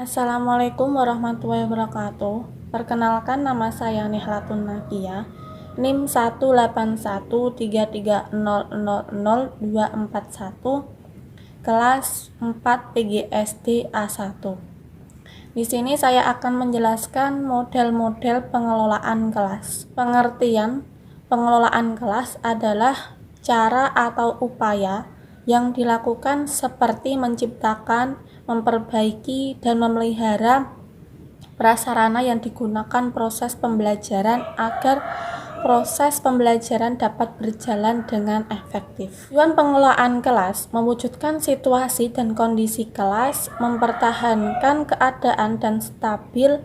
Assalamualaikum warahmatullahi wabarakatuh. Perkenalkan, nama saya Nihlatun Nakia, NIM 18133000241, kelas 4 PGSD A1. Di sini saya akan menjelaskan model-model pengelolaan kelas. Pengertian pengelolaan kelas adalah cara atau upaya yang dilakukan seperti menciptakan, memperbaiki, dan memelihara prasarana yang digunakan proses pembelajaran agar proses pembelajaran dapat berjalan dengan efektif. Tujuan pengelolaan kelas mewujudkan situasi dan kondisi kelas, mempertahankan keadaan dan stabil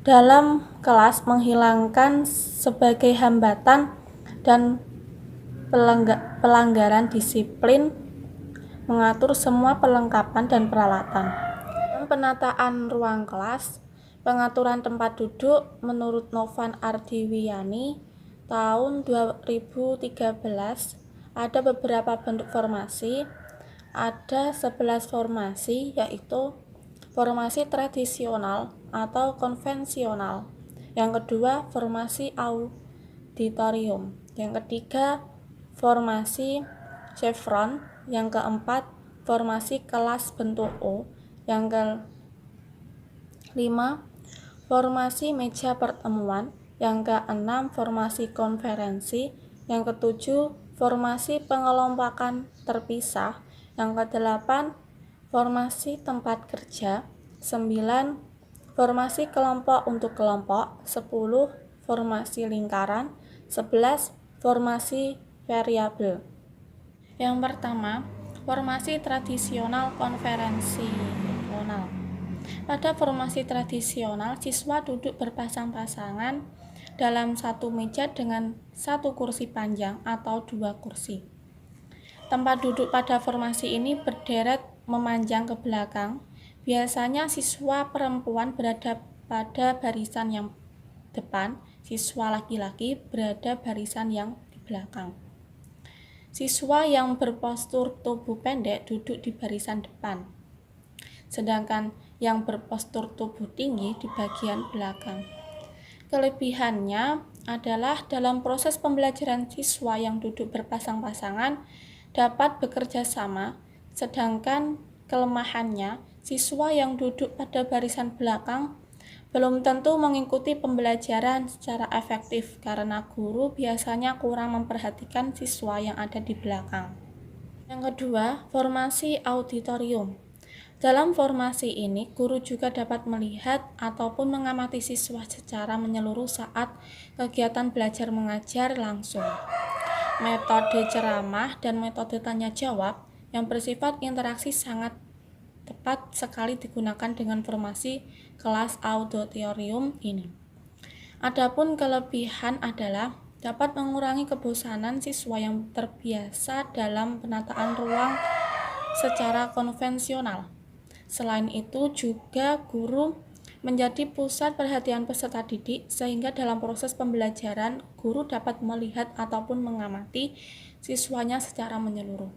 dalam kelas, menghilangkan sebagai hambatan dan pelanggaran disiplin, mengatur semua perlengkapan dan peralatan. Penataan ruang kelas, pengaturan tempat duduk menurut Novan Ardiwiyani tahun 2013 ada beberapa bentuk formasi. Ada 11 formasi, yaitu formasi tradisional atau konvensional. Yang kedua, formasi auditorium. Yang ketiga, formasi chevron. Yang keempat, formasi kelas bentuk O. Yang kelima, formasi meja pertemuan. Yang keenam, formasi konferensi. Yang ketujuh, formasi pengelompokan terpisah. Yang kedelapan, formasi tempat kerja. 9, formasi kelompok untuk kelompok. 10, formasi lingkaran. 11, formasi variabel. Yang pertama, formasi tradisional konferensional. Pada formasi tradisional, siswa duduk berpasang-pasangan dalam satu meja dengan satu kursi panjang atau 2 kursi. Tempat duduk pada formasi ini berderet memanjang ke belakang. Biasanya siswa perempuan berada pada barisan yang depan, siswa laki-laki berada barisan yang di belakang. Siswa yang berpostur tubuh pendek duduk di barisan depan, sedangkan yang berpostur tubuh tinggi di bagian belakang. Kelebihannya adalah dalam proses pembelajaran siswa yang duduk berpasang-pasangan dapat bekerja sama, sedangkan kelemahannya siswa yang duduk pada barisan belakang belum tentu mengikuti pembelajaran secara efektif karena guru biasanya kurang memperhatikan siswa yang ada di belakang. Yang kedua, formasi auditorium. Dalam formasi ini, guru juga dapat melihat ataupun mengamati siswa secara menyeluruh saat kegiatan belajar mengajar langsung. Metode ceramah dan metode tanya jawab yang bersifat interaksi sangat tepat sekali digunakan dengan formasi kelas auditorium ini. Adapun kelebihan adalah dapat mengurangi kebosanan siswa yang terbiasa dalam penataan ruang secara konvensional. Selain itu juga guru menjadi pusat perhatian peserta didik, sehingga dalam proses pembelajaran guru dapat melihat ataupun mengamati siswanya secara menyeluruh.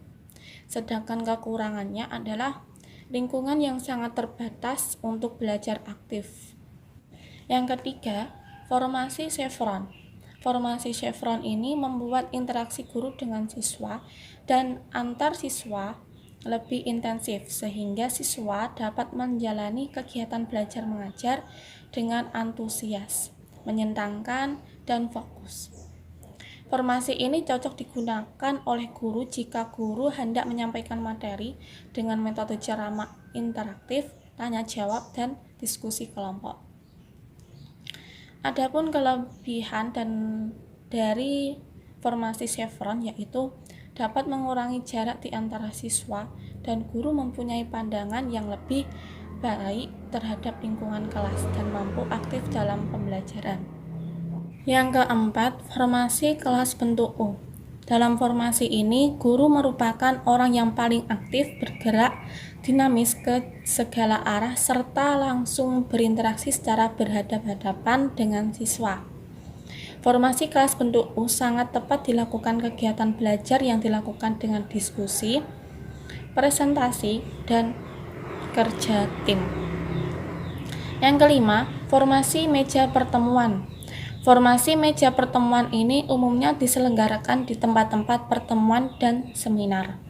Sedangkan kekurangannya adalah lingkungan yang sangat terbatas untuk belajar aktif. Yang ketiga, formasi chevron. Formasi chevron ini membuat interaksi guru dengan siswa dan antar siswa lebih intensif, sehingga siswa dapat menjalani kegiatan belajar mengajar dengan antusias, menyenangkan, dan fokus. Formasi ini cocok digunakan oleh guru jika guru hendak menyampaikan materi dengan metode ceramah interaktif, tanya jawab, dan diskusi kelompok. Adapun kelebihan dari formasi chevron yaitu dapat mengurangi jarak di antara siswa dan guru mempunyai pandangan yang lebih baik terhadap lingkungan kelas dan mampu aktif dalam pembelajaran. Yang keempat, formasi kelas bentuk O. Dalam formasi ini, guru merupakan orang yang paling aktif, bergerak, dinamis ke segala arah, serta langsung berinteraksi secara berhadapan-hadapan dengan siswa. Formasi kelas bentuk U sangat tepat dilakukan kegiatan belajar yang dilakukan dengan diskusi, presentasi, dan kerja tim. Yang kelima, formasi meja pertemuan. Formasi meja pertemuan ini umumnya diselenggarakan di tempat-tempat pertemuan dan seminar.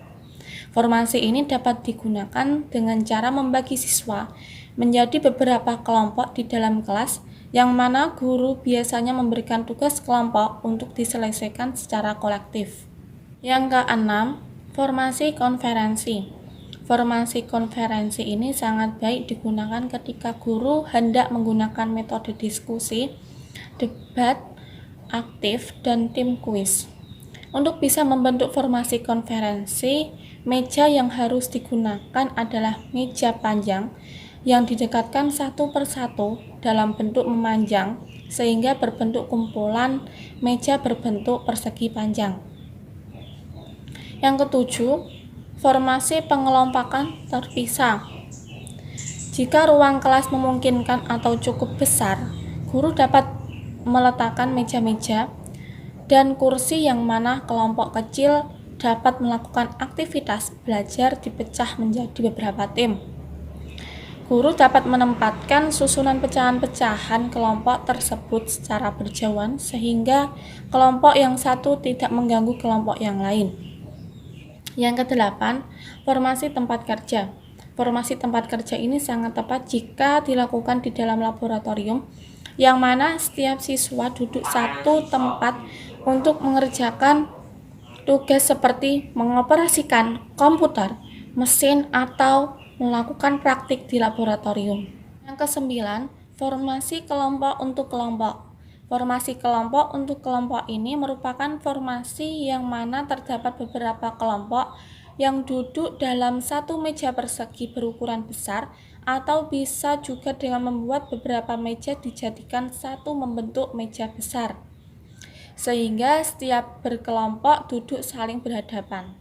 Formasi ini dapat digunakan dengan cara membagi siswa menjadi beberapa kelompok di dalam kelas, yang mana guru biasanya memberikan tugas kelompok untuk diselesaikan secara kolektif. Yang keenam, formasi konferensi. Formasi konferensi ini sangat baik digunakan ketika guru hendak menggunakan metode diskusi, debat, aktif, dan tim kuis. Untuk bisa membentuk formasi konferensi, meja yang harus digunakan adalah meja panjang yang didekatkan satu persatu dalam bentuk memanjang sehingga berbentuk kumpulan meja berbentuk persegi panjang. Yang ketujuh, formasi pengelompokan terpisah. Jika ruang kelas memungkinkan atau cukup besar, guru dapat meletakkan meja-meja dan kursi yang mana kelompok kecil dapat melakukan aktivitas belajar dipecah menjadi beberapa tim. Guru dapat menempatkan susunan pecahan-pecahan kelompok tersebut secara berjauhan sehingga kelompok yang satu tidak mengganggu kelompok yang lain. Yang kedelapan, formasi tempat kerja. Formasi tempat kerja ini sangat tepat jika dilakukan di dalam laboratorium, yang mana setiap siswa duduk satu tempat untuk mengerjakan tugas seperti mengoperasikan komputer, mesin, atau melakukan praktik di laboratorium. Yang kesembilan, formasi kelompok untuk kelompok. Formasi kelompok untuk kelompok ini merupakan formasi yang mana terdapat beberapa kelompok yang duduk dalam satu meja persegi berukuran besar, atau bisa juga dengan membuat beberapa meja dijadikan satu membentuk meja besar, sehingga setiap berkelompok duduk saling berhadapan.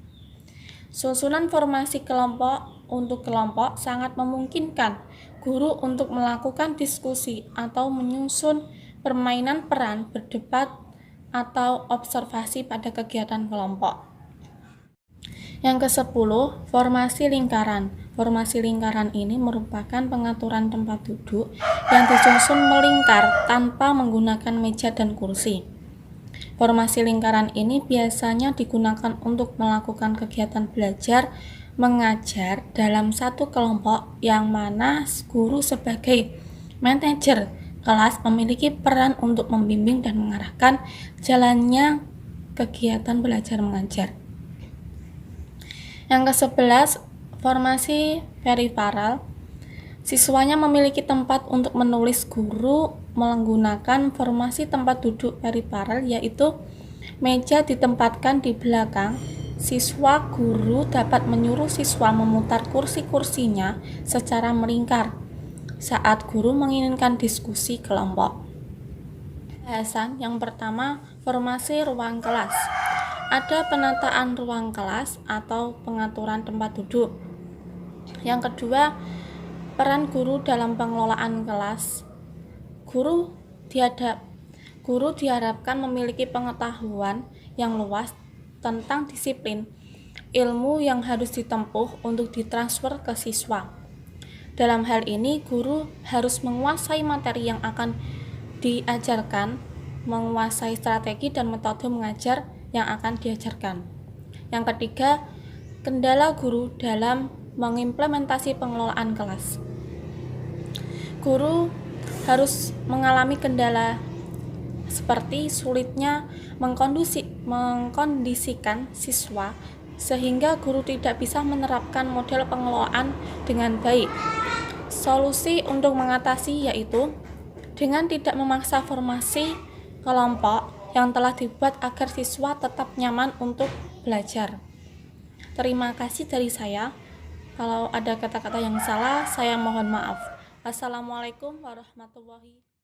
Susunan formasi kelompok untuk kelompok sangat memungkinkan guru untuk melakukan diskusi atau menyusun permainan peran, berdebat, atau observasi pada kegiatan kelompok. Yang ke-10, formasi lingkaran. Formasi lingkaran ini merupakan pengaturan tempat duduk yang disusun melingkar tanpa menggunakan meja dan kursi. Formasi lingkaran ini biasanya digunakan untuk melakukan kegiatan belajar mengajar dalam satu kelompok, yang mana guru sebagai manajer kelas memiliki peran untuk membimbing dan mengarahkan jalannya kegiatan belajar mengajar. Yang ke-11, formasi periparal. Siswanya memiliki tempat untuk menulis. Guru menggunakan formasi tempat duduk periparal, yaitu meja ditempatkan di belakang siswa. Guru dapat menyuruh siswa memutar kursi-kursinya secara melingkar saat guru menginginkan diskusi kelompok. Bahasan yang pertama, formasi ruang kelas. Ada penataan ruang kelas atau pengaturan tempat duduk. Yang kedua, peran guru dalam pengelolaan kelas. Guru diharapkan memiliki pengetahuan yang luas tentang disiplin ilmu yang harus ditempuh untuk ditransfer ke siswa. Dalam hal ini, guru harus menguasai materi yang akan diajarkan, menguasai strategi dan metode mengajar yang akan diajarkan. Yang ketiga, kendala guru dalam mengimplementasi pengelolaan kelas. Guru harus mengalami kendala seperti sulitnya mengkondisikan siswa sehingga guru tidak bisa menerapkan model pengelolaan dengan baik. Solusi untuk mengatasi yaitu dengan tidak memaksa formasi kelompok yang telah dibuat agar siswa tetap nyaman untuk belajar. Terima kasih dari saya. Kalau ada kata-kata yang salah, saya mohon maaf. Assalamualaikum warahmatullahi wabarakatuh.